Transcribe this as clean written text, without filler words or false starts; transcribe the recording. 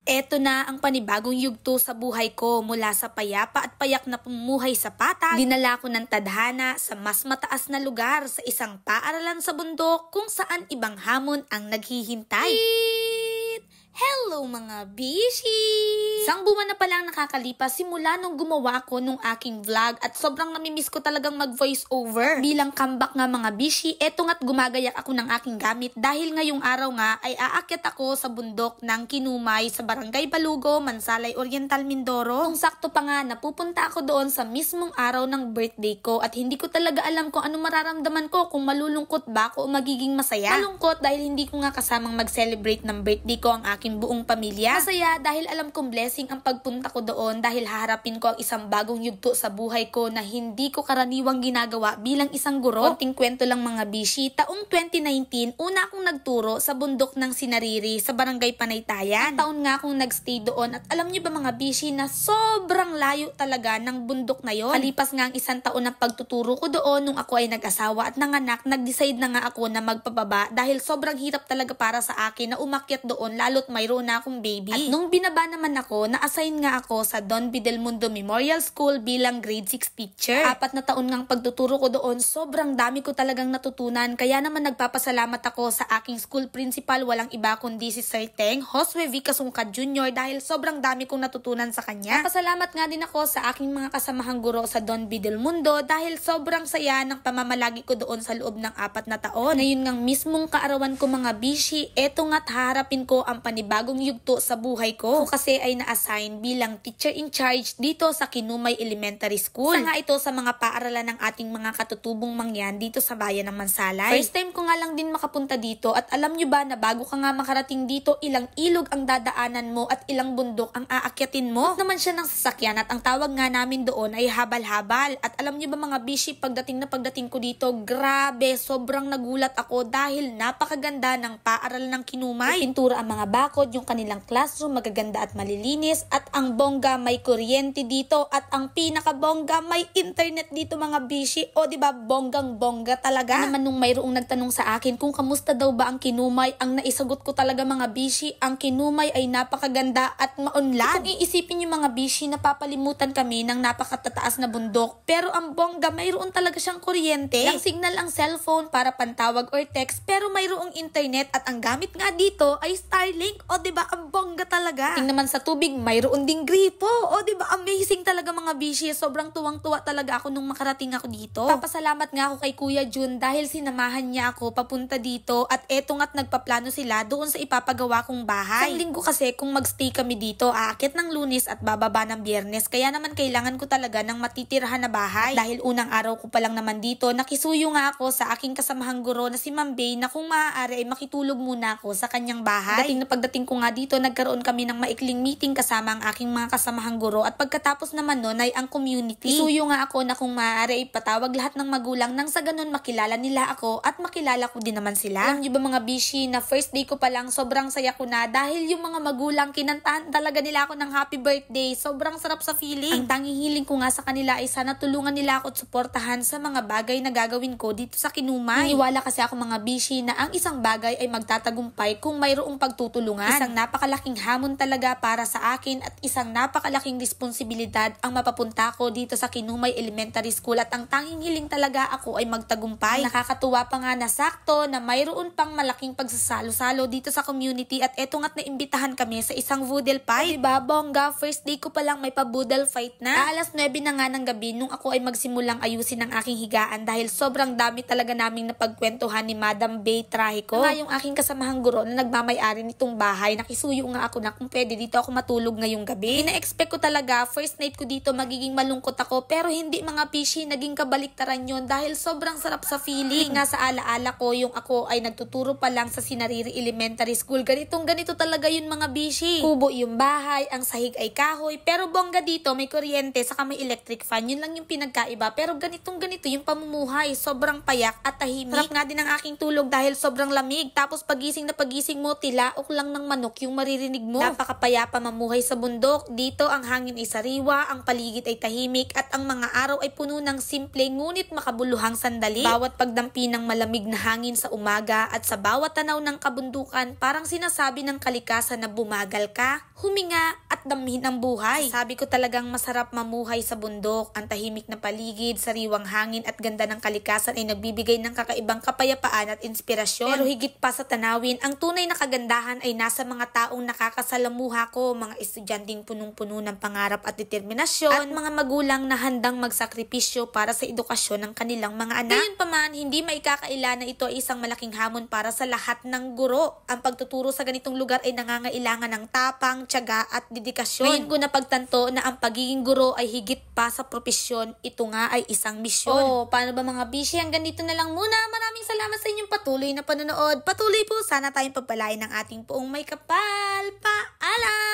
Eto na ang panibagong yugto sa buhay ko mula sa payapa at payak na pamumuhay sa patag. Dinala ko ng tadhana sa mas mataas na lugar sa isang paaralan sa bundok kung saan ibang hamon ang naghihintay. Hello mga bishi! Isang buwan na palang nakakalipas simula nung gumawa ako nung aking vlog at sobrang namimiss ko talagang mag voice over. Bilang comeback nga mga bishi, eto nga't gumagayak ako ng aking gamit dahil ngayong araw nga ay aakyat ako sa bundok ng Kinumay sa Barangay Balugo, Mansalay Oriental, Mindoro. Kung sakto pa nga napupunta ako doon sa mismong araw ng birthday ko at hindi ko talaga alam kung ano mararamdaman ko, kung malulungkot ba ako o magiging masaya. Malungkot dahil hindi ko nga kasamang mag-celebrate ng birthday ko ang aking buong pamilya. Masaya dahil alam kong blessing ang pagpunta ko doon dahil haharapin ko ang isang bagong yugto sa buhay ko na hindi ko karaniwang ginagawa bilang isang guro. Konting kwento lang mga bishi, taong 2019, una akong nagturo sa bundok ng Sinariri sa Barangay Panaytayan. Taon nga akong nagstay doon at alam niyo ba mga bishi na sobrang layo talaga ng bundok na yon. Kalipas nga ang isang taon ng pagtuturo ko doon nung ako ay nag-asawa at nanganak, nag-decide na nga ako na magpababa dahil sobrang hirap talaga para sa akin na umakyat doon lalo't mayroon na akong baby. At nung binaba naman ako, na-assign nga ako sa Don B. Del Mundo Memorial School bilang grade 6 teacher. 4 na taon ngang pagtuturo ko doon, sobrang dami ko talagang natutunan. Kaya naman nagpapasalamat ako sa aking school principal, walang iba kundi si Sir Teng Josue V. Kasungkad Jr. dahil sobrang dami kong natutunan sa kanya. Pasalamat nga din ako sa aking mga kasamahang guro sa Don B. Del Mundo dahil sobrang saya ng pamamalagi ko doon sa loob ng 4 na taon. Ngayon ngang mismong kaarawan ko mga bishi, eto nga't harapin ko ang panibagong yugto sa buhay ko. Ako kasi ay na-assign bilang teacher in charge dito sa Kinumay Elementary School. Isa nga ito sa mga paaralan ng ating mga katutubong mangyan dito sa bayan ng Mansalay. First time ko nga lang din makapunta dito at alam nyo ba na bago ka nga makarating dito, ilang ilog ang dadaanan mo at ilang bundok ang aakyatin mo. Huwag naman siya ng sasakyan at ang tawag nga namin doon ay habal-habal. At alam nyo ba mga bishi, pagdating ko dito, grabe, sobrang nagulat ako dahil napakaganda ng paaralan ng Kinumay. Pintura ang mga bakod, yung kanilang classroom, magaganda at malilinis, at ang bongga may kuryente dito, at ang pinakabongga may internet dito mga bishi. O diba, bonggang bongga talaga. Naman nung mayroong nagtanong sa akin kung kamusta daw ba ang Kinumay, ang naisagot ko talaga mga bishi, ang Kinumay ay napakaganda at maunlad. Kung iisipin yung mga bishi, napapalimutan kami ng napakatataas na bundok, pero ang bongga mayroon talaga siyang kuryente. Ang signal ang cellphone para pantawag or text, pero mayroong internet at ang gamit nga dito ay Starlink. O diba, ang bongga talaga. Tingnan naman sa tubig, mayroon ding gripo. O diba, amazing talaga mga bishi. Sobrang tuwang-tuwa talaga ako nung makarating ako dito. Papasalamat nga ako kay Kuya Jun dahil sinamahan niya ako papunta dito at eto nga't nagpaplano sila doon sa ipapagawa kong bahay. Isang linggo kasi kung magstay kami dito, aakit ng Lunes at bababa ng Biyernes. Kaya naman kailangan ko talaga ng matitirahan na bahay. Dahil unang araw ko pa lang naman dito, nakisuyo nga ako sa aking kasamahang guro na si Ma'am Bay na kung maaari ay makitulog muna ako sa kanyang bahay. Pagdating ko nga dito, nagkaroon kami ng maikling meeting kasama ang aking mga kasamahang guro at pagkatapos naman nun ay ang community. Isuyo nga ako na kung maaari ipatawag lahat ng magulang nang sa ganun makilala nila ako at makilala ko din naman sila. Alam niyo ba mga bishi na first day ko pa lang sobrang saya ko na dahil yung mga magulang kinantahan talaga nila ako ng happy birthday. Sobrang sarap sa feeling. Ang tanging hiling ko nga sa kanila ay sana tulungan nila ako at suportahan sa mga bagay na gagawin ko dito sa Kinumay. Iniwala kasi ako mga bishi na ang isang bagay ay magtatagumpay kung mayroong pagtutulungan. Isang napakalaking hamon talaga para sa akin at isang napakalaking responsibilidad ang mapapunta ko dito sa Kinumay Elementary School at ang tanging hiling talaga ako ay magtagumpay. Nakakatuwa pa nga na sakto na mayroon pang malaking pagsasalo-salo dito sa community at eto nga't naimbitahan kami sa isang voodoo fight. Diba, bongga, first day ko pa lang may pa-voodoo fight na. Alas 9 na nga ng gabi nung ako ay magsimulang ayusin ang aking higaan dahil sobrang dami talaga naming napagkwentuhan ni Madam Bay Trahico. Nga yung aking kasamahang guro na nagmamay-ari nitong bahay, nakisuyo nga ako na kung pwede dito ako matulog ngayong gabi. Ina-expect ko talaga, first night ko dito magiging malungkot ako, pero hindi mga pishi, naging kabaliktaran yon dahil sobrang sarap sa feeling. Nga sa alaala ko, yung ako ay nagtuturo pa lang sa Sinariri Elementary School, ganito talaga yun mga bishi. Kubo yung bahay, ang sahig ay kahoy, pero bongga dito may kuryente saka may electric fan, yun lang yung pinagkaiba, pero ganito yung pamumuhay, sobrang payak at tahimik. Sarap nga din ang aking tulog dahil sobrang lamig, tapos pagising mo, tilaok lang ng manok yung maririnig mo. Napakapayapa mamuhay pamumuhay sa bundok. Dito ang hangin ay sariwa, ang paligid ay tahimik at ang mga araw ay puno ng simple ngunit makabuluhang sandali. Bawat pagdampi ng malamig na hangin sa umaga at sa bawat tanaw ng kabundukan parang sinasabi ng kalikasan na bumagal ka, huminga at damhin ang buhay. Sabi ko talagang masarap mamuhay sa bundok. Ang tahimik na paligid, sariwang hangin at ganda ng kalikasan ay nagbibigay ng kakaibang kapayapaan at inspirasyon. Pero higit pa sa tanawin, ang tunay na kagandahan ay nasa mga taong nakakasalamuha ko, mga estudyanteng punong-puno ng pangarap at determinasyon, at mga magulang na handang magsakripisyo para sa edukasyon ng kanilang mga anak. Ngayon pa man, hindi maikakaila na ito ay isang malaking hamon para sa lahat ng guro. Ang pagtuturo sa ganitong lugar ay nangangailangan ng tapang, tiyaga at dedikasyon. Ngayon ko napagtanto na ang pagiging guro ay higit pa sa propesyon, ito nga ay isang misyon. Oh, paano ba mga bishi? Hanggang dito na lang muna. Maraming salamat sa inyong patuloy na panonood. Patuloy po sana tayong pagpalain ng ating poong may kapal. Paalam!